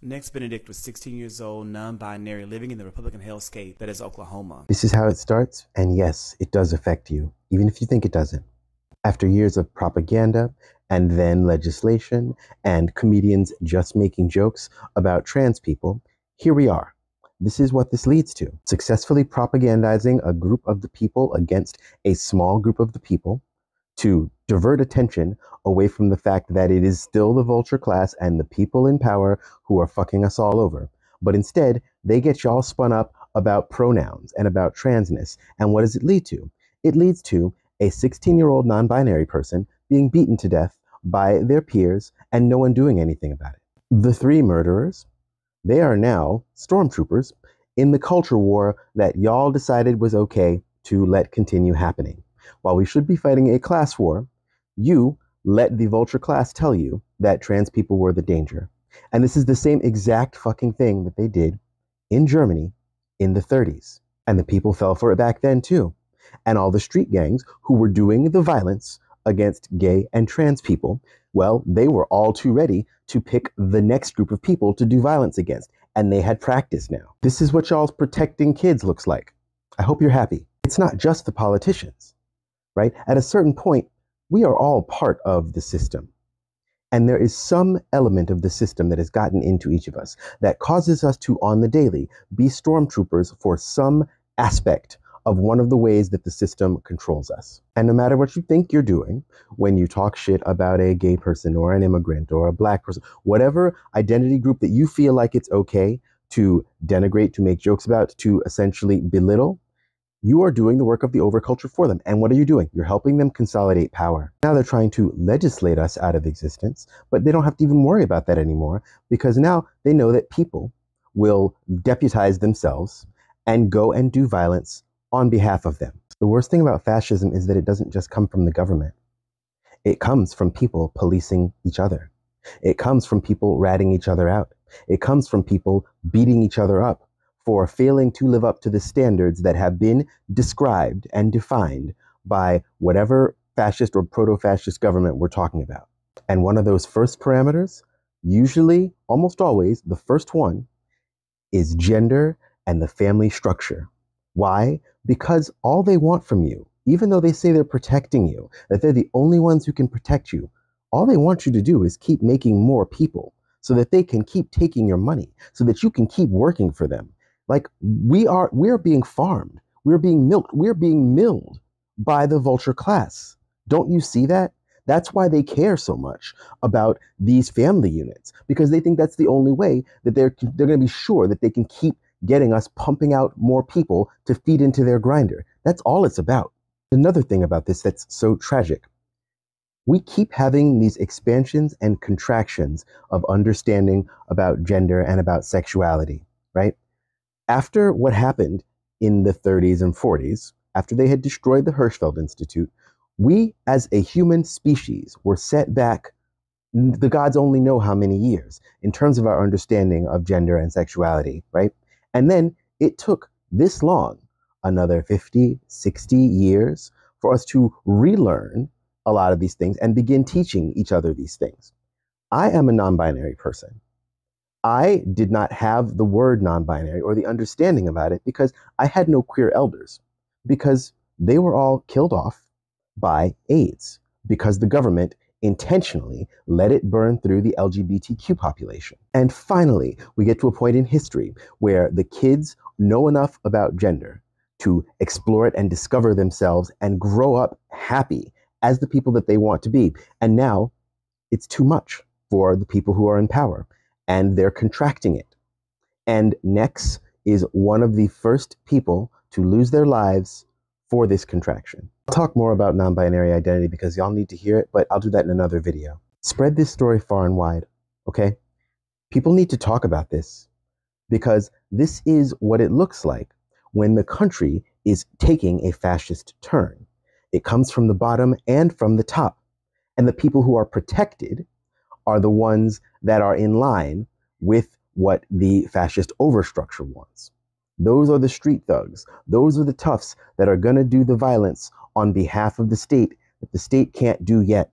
Nex Benedict was 16 years old, non-binary, living in the Republican hellscape that is Oklahoma. This is how it starts, and yes, it does affect you, even if you think it doesn't. After years of propaganda, and then legislation, and comedians just making jokes about trans people, here we are. This is what this leads to. Successfully propagandizing a group of the people against a small group of the people to divert attention away from the fact that it is still the vulture class and the people in power who are fucking us all over. But instead, they get y'all spun up about pronouns and about transness. And what does it lead to? It leads to a 16-year-old non-binary person being beaten to death by their peers and no one doing anything about it. The three murderers, they are now stormtroopers in the culture war that y'all decided was okay to let continue happening. While we should be fighting a class war, you let the vulture class tell you that trans people were the danger. And this is the same exact fucking thing that they did in Germany in the 30s. And the people fell for it back then too. And all the street gangs who were doing the violence against gay and trans people, well, they were all too ready to pick the next group of people to do violence against. And they had practice now. This is what y'all's protecting kids looks like. I hope you're happy. It's not just the politicians, right? At a certain point, we are all part of the system. And there is some element of the system that has gotten into each of us that causes us to, on the daily, be stormtroopers for some aspect of one of the ways that the system controls us. And no matter what you think you're doing, when you talk shit about a gay person or an immigrant or a black person, whatever identity group that you feel like it's okay to denigrate, to make jokes about, to essentially belittle, you are doing the work of the overculture for them. And what are you doing? You're helping them consolidate power. Now they're trying to legislate us out of existence, but they don't have to even worry about that anymore because now they know that people will deputize themselves and go and do violence on behalf of them. The worst thing about fascism is that it doesn't just come from the government. It comes from people policing each other. It comes from people ratting each other out. It comes from people beating each other up for failing to live up to the standards that have been described and defined by whatever fascist or proto-fascist government we're talking about. And one of those first parameters, usually, almost always, the first one is gender and the family structure. Why? Because all they want from you, even though they say they're protecting you, that they're the only ones who can protect you, all they want you to do is keep making more people so that they can keep taking your money, so that you can keep working for them. Like we're being farmed. We're being milked. We're being milled by the vulture class. Don't you see that? That's why they care so much about these family units, because they think that's the only way that they're going to be sure that they can keep getting us pumping out more people to feed into their grinder. That's all it's about. Another thing about this that's so tragic. We keep having these expansions and contractions of understanding about gender and about sexuality, right? After what happened in the 30s and 40s, after they had destroyed the Hirschfeld Institute, we as a human species were set back, the gods only know how many years, in terms of our understanding of gender and sexuality, right? And then it took this long, another 50, 60 years, for us to relearn a lot of these things and begin teaching each other these things. I am a non-binary person. I did not have the word non-binary or the understanding about it because I had no queer elders, because they were all killed off by AIDS, because the government intentionally let it burn through the LGBTQ population. And finally, we get to a point in history where the kids know enough about gender to explore it and discover themselves and grow up happy as the people that they want to be. And now it's too much for the people who are in power, and they're contracting it. And Nex is one of the first people to lose their lives for this contraction. I'll talk more about non-binary identity because y'all need to hear it, but I'll do that in another video. Spread this story far and wide, okay? People need to talk about this because this is what it looks like when the country is taking a fascist turn. It comes from the bottom and from the top. And the people who are protected are the ones that are in line with what the fascist overstructure wants. Those are the street thugs. Those are the toughs that are going to do the violence on behalf of the state that the state can't do yet.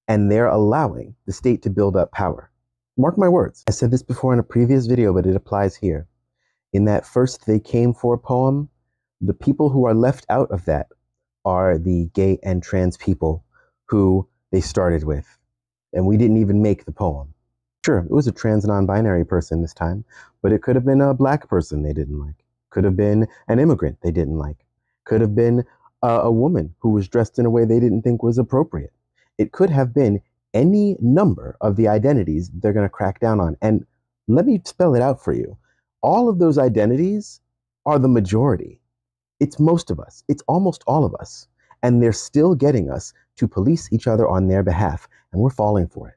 And they're allowing the state to build up power. Mark my words. I said this before in a previous video, but it applies here. In that first They Came For poem, the people who are left out of that are the gay and trans people who they started with. And we didn't even make the poem. Sure, it was a trans non-binary person this time, but it could have been a black person they didn't like. Could have been an immigrant they didn't like. Could have been a woman who was dressed in a way they didn't think was appropriate. It could have been any number of the identities they're going to crack down on. And let me spell it out for you. All of those identities are the majority. It's most of us. It's almost all of us. And they're still getting us to police each other on their behalf. And we're falling for it.